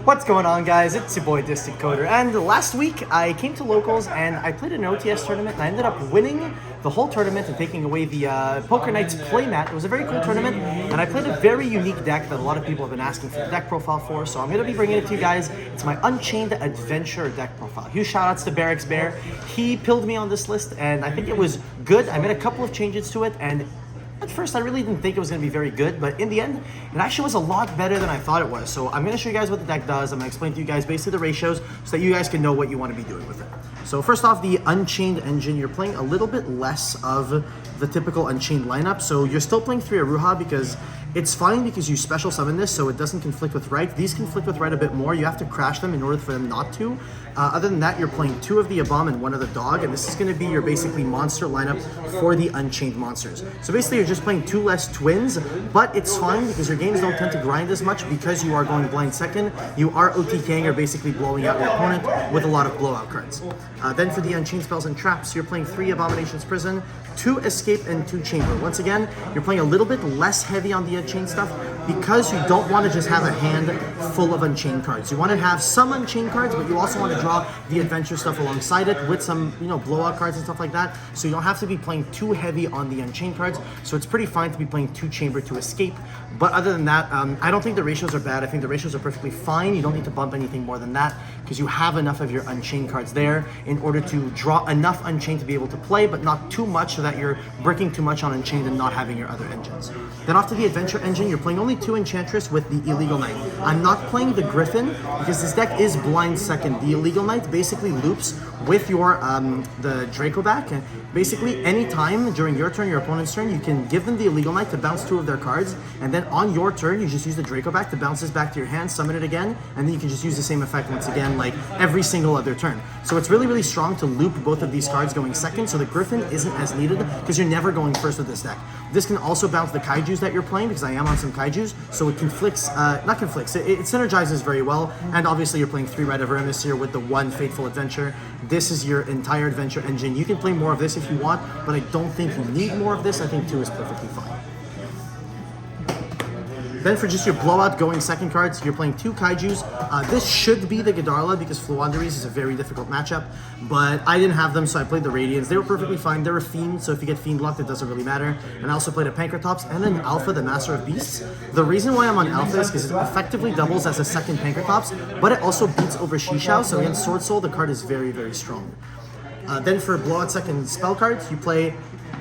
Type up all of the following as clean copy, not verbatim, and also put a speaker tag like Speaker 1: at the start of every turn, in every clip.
Speaker 1: What's going on, guys? It's your boy Distant Coder, and last week I came to locals and I played an OTS tournament and I ended up winning the whole tournament and taking away the Poker Nights playmat. It was a very cool tournament and I played a very unique deck that a lot of people have been asking for the deck profile for, so I'm going to be bringing it to you guys. It's my Unchained Adventure deck profile. Huge shoutouts to Barracks Bear. He pilled me on this list and I think it was good. I made a couple of changes to it, and at first, I really didn't think it was going to be very good, but in the end, it actually was a lot better than I thought it was. So I'm going to show you guys what the deck does. I'm going to explain to you guys basically the ratios so that you guys can know what you want to be doing with it. So first off, the Unchained engine, you're playing a little bit less of the typical Unchained lineup. So you're still playing 3 Aruha because it's fine because you special summon this, so it doesn't conflict with right. These conflict with right a bit more. You have to crash them in order for them not to. Other than that, you're playing 2 of the Abom and 1 of the Dog, and this is going to be your basically monster lineup for the Unchained monsters. So basically, you're just playing 2 less twins, but it's fine because your games don't tend to grind as much because you are going blind second. You are OTKing or basically blowing out your opponent with a lot of blowout cards. Then for the Unchained spells and traps, you're playing 3 Abomination's Prison, 2 Escape, and 2 Chamber. Once again, you're playing a little bit less heavy on the Unchained stuff because you don't want to just have a hand full of Unchained cards. You want to have some Unchained cards, but you also want to draw the adventure stuff alongside it with some, blowout cards and stuff like that. So you don't have to be playing too heavy on the Unchained cards. So it's pretty fine to be playing 2 Chamber to Escape. But other than that, I don't think the ratios are bad. I think the ratios are perfectly fine. You don't need to bump anything more than that because you have enough of your Unchained cards there in order to draw enough Unchained to be able to play, but not too much so that you're breaking too much on Unchained and not having your other engines. Then off to the Adventure engine, you're playing only 2 Enchantress with the Illegal Knight. I'm not playing the Griffin because this deck is blind second. The Illegal Knight basically loops with your the Draco back, and basically anytime during your turn, your opponent's turn, you can give them the Illegal Knight to bounce 2 of their cards, and then on your turn, you just use the Draco back to bounce this back to your hand, summon it again, and then you can just use the same effect once again, like every single other turn. So it's really, really strong to loop both of these cards going second, so the Griffin isn't as needed because you're never going first with this deck. This can also bounce the Kaijus that you're playing because I am on some Kaijus, so it conflicts, not conflicts, it synergizes very well, and obviously you're playing 3 Red of Aramis here with the 1 Fateful Adventure. This is your entire Adventure engine. You can play more of this if you want, but I don't think you need more of this. I think 2 is perfectly fine. Then for just your blowout going second cards, you're playing 2 Kaijus. This should be the Godarla because Fluanderies is a very difficult matchup, but I didn't have them, so I played the Radiants. They were perfectly fine. They're a Fiend, so if you get Fiend locked, it doesn't really matter. And I also played a Pankratops and an Alpha, the Master of Beasts. The reason why I'm on Alpha is because it effectively doubles as a second Pankratops, but it also beats over Shishao, so against Sword Soul, the card is very, very strong. Then for blowout second spell cards, you play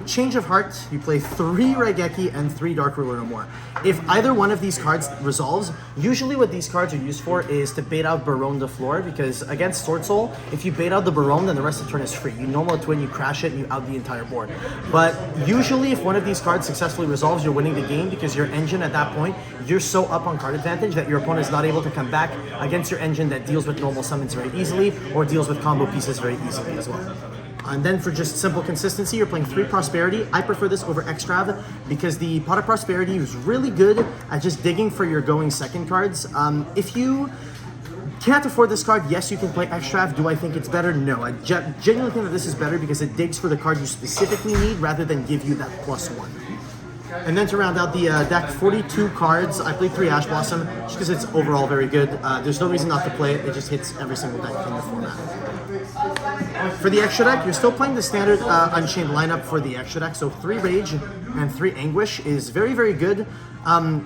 Speaker 1: Change of Heart, you play 3 Raigeki and 3 Dark Ruler No More. If either one of these cards resolves, usually what these cards are used for is to bait out Baronne de Flor, because against Sword Soul, if you bait out the Baronne, then the rest of the turn is free. You normal twin, you crash it, and you out the entire board. But usually if one of these cards successfully resolves, you're winning the game because your engine at that point, you're so up on card advantage that your opponent is not able to come back against your engine that deals with normal summons very easily or deals with combo pieces very easily as well. And then for just simple consistency, you're playing 3 Prosperity. I prefer this over Extrav because the Pot of Prosperity is really good at just digging for your going second cards. If you can't afford this card, yes, you can play Extrav. Do I think it's better? No. I genuinely think that this is better because it digs for the card you specifically need rather than give you that +1. And then to round out the deck, 42 cards. I played 3 Ash Blossom just because it's overall very good. There's no reason not to play it. It just hits every single deck in the format. For the extra deck, you're still playing the standard Unchained lineup for the extra deck. So 3 Rage and 3 Anguish is very, very good.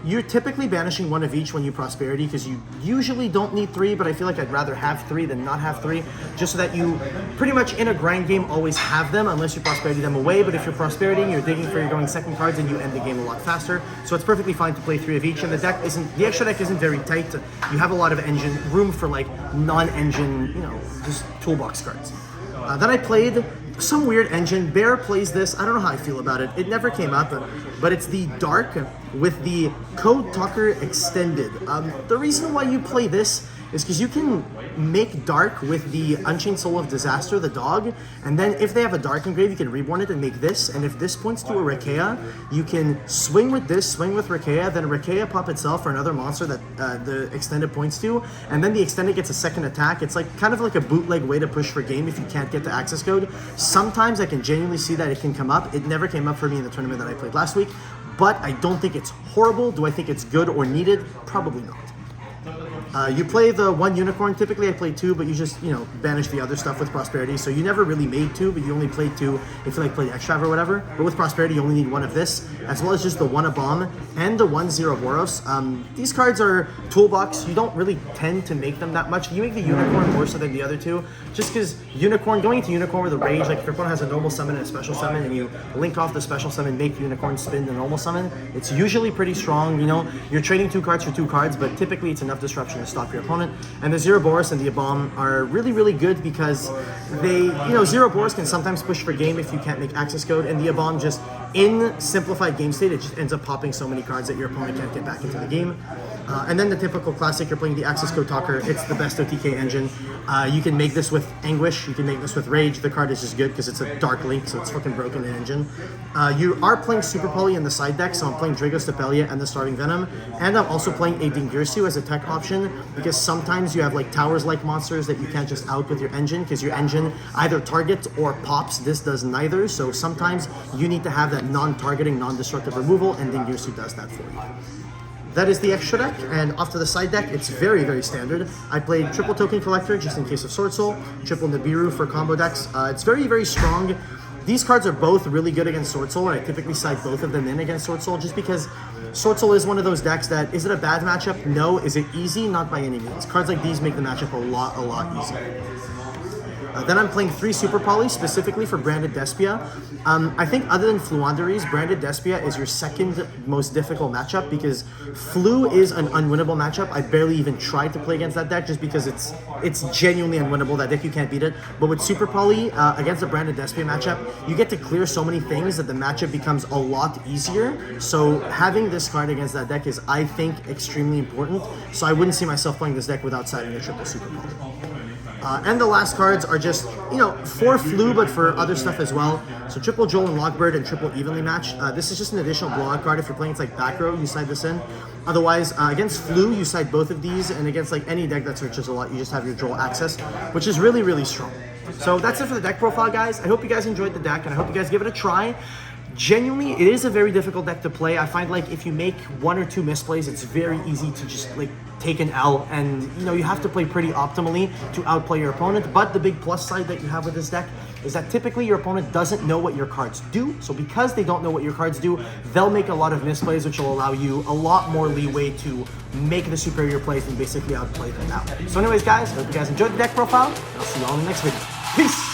Speaker 1: You're typically banishing 1 of each when you Prosperity because you usually don't need 3, but I feel like I'd rather have 3 than not have 3, just so that you pretty much in a grind game always have them unless you Prosperity them away. But if you're Prosperitying, you're digging for your going second cards and you end the game a lot faster. So it's perfectly fine to play 3 of each, and the extra deck isn't very tight. You have a lot of engine room for like non-engine, just toolbox cards. Then I played some weird engine. Bear plays this. I don't know how I feel about it. It never came up, but it's the Dark with the Code Talker Extended. The reason why you play this is because you can make Dark with the Unchained Soul of Disaster, the dog, and then if they have a Dark engrave, you can reborn it and make this, and if this points to a Rekea, you can swing with this, swing with Rekea, then Rekea pop itself for another monster that the Extended points to, and then the Extended gets a second attack. It's like kind of like a bootleg way to push for game if you can't get the access code. Sometimes I can genuinely see that it can come up. It never came up for me in the tournament that I played last week, but I don't think it's horrible. Do I think it's good or needed? Probably not. You play the 1 unicorn. Typically I play 2, but you just, you know, banish the other stuff with prosperity. So you never really made 2, but you only played 2 if you like played extrav or whatever. But with prosperity you only need 1 of this, as well as just the 1 a bomb and the 1 0 Boros. These cards are toolbox. You don't really tend to make them that much. You make the unicorn more so than the other 2, just because unicorn, going into unicorn with a rage, like if your opponent has a normal summon and a special summon and you link off the special summon, make unicorn spin the normal summon, it's usually pretty strong. You know, you're trading 2 cards for 2 cards, but typically it's enough disruption to stop your opponent. And the 0 Boros and the Abom are really, really good because they, you know, 0 Boros can sometimes push for game if you can't make access code, and the Abom just, in simplified game state, it just ends up popping so many cards that your opponent can't get back into the game. And then the typical classic, you're playing the access code talker. It's the best OTK engine. You can make this with Anguish, you can make this with Rage. The card is just good because it's a Dark Link, so it's fucking broken in engine. You are playing Super Poly in the side deck, so I'm playing Drago Stapelia and the Starving Venom, and I'm also playing a Dingirsu as a tech option because sometimes you have like towers-like monsters that you can't just out with your engine because your engine either targets or pops. This does neither, so sometimes you need to have that non-targeting, non-destructive removal, and Dingirsu does that for you. That is the extra deck, and off to the side deck, it's very, very standard. I played triple Token Collector just in case of Sword Soul, triple Nibiru for combo decks. It's very, very strong. These cards are both really good against Sword Soul, and I typically side both of them in against Sword Soul just because Sword Soul is one of those decks that, is it a bad matchup? No. Is it easy? Not by any means. Cards like these make the matchup a lot easier. Then I'm playing 3 Super Polys specifically for Branded Despia. I think other than Fluanderies, Branded Despia is your second most difficult matchup because Flu is an unwinnable matchup. I barely even tried to play against that deck just because it's genuinely unwinnable. That deck, you can't beat it. But with Super Poly, against the Branded Despia matchup, you get to clear so many things that the matchup becomes a lot easier. So having this card against that deck is, I think, extremely important. So I wouldn't see myself playing this deck without siding a triple Super Poly. And the last cards are just, you know, for Flu, but for other stuff as well. So triple Joel and Lockbird and triple Evenly Match. This is just an additional blowout card. If you're playing it's like back row, you side this in. Otherwise, against Flu, you side both of these, and against like any deck that searches a lot, you just have your Joel access, which is really, really strong. So that's it for the deck profile, guys. I hope you guys enjoyed the deck, and I hope you guys give it a try. Genuinely, it is a very difficult deck to play. I find like if you make 1 or 2 misplays, it's very easy to just like take an L, and you know, you have to play pretty optimally to outplay your opponent. But the big plus side that you have with this deck is that typically your opponent doesn't know what your cards do. So because they don't know what your cards do, they'll make a lot of misplays, which will allow you a lot more leeway to make the superior plays and basically outplay them out. So anyways, guys, I hope you guys enjoyed the deck profile, and I'll see you all in the next video. Peace!